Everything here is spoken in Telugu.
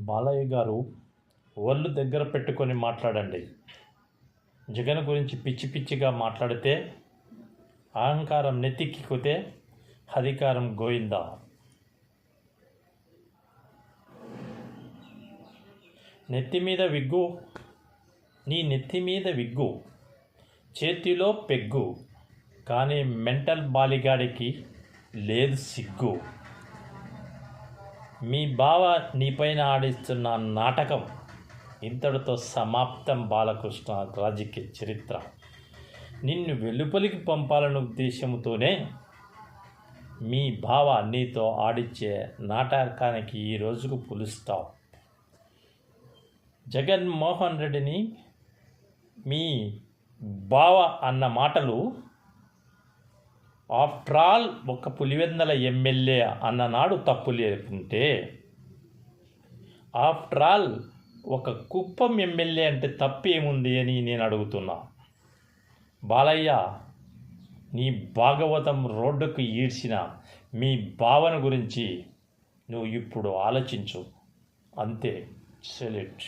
బాలయ్య గారు, ఒళ్ళు దగ్గర పెట్టుకొని మాట్లాడండి. జగన్ గురించి పిచ్చి పిచ్చిగా మాట్లాడితే, అహంకారం నెత్తికెక్కితే అధికారం గోయిందా. నెత్తి మీద విగ్గు, నీ నెత్తి మీద విగ్గు, చేతిలో పెగ్గు, కానీ మెంటల్ బాలిగాడికి లేదు సిగ్గు. మీ బావ నీపైన ఆడిస్తున్న నాటకం ఇంతటితో సమాప్తం. బాలకృష్ణ రాజకీయ చరిత్ర. నిన్ను వెలుపలికి పంపాలన్న ఉద్దేశంతోనే మీ బావ నీతో ఆడిచ్చే నాటకానికి ఈ రోజుకు ఫుల్ స్టాప్. జగన్మోహన్ రెడ్డిని మీ బావ అన్న మాటలు ఆఫ్టర్ ఆల్ ఒక పులివెందల ఎమ్మెల్యే అన్ననాడు తప్పు లేకుంటే, ఆఫ్టర్ ఆల్ ఒక కుప్పం ఎమ్మెల్యే అంటే తప్పు ఏముంది అని నేను అడుగుతున్నా. బాలయ్య, నీ భాగవతం రోడ్డుకు ఈడ్చిన మీ భావన గురించి నువ్వు ఇప్పుడు ఆలోచించు. అంతే. సెలెక్ట్.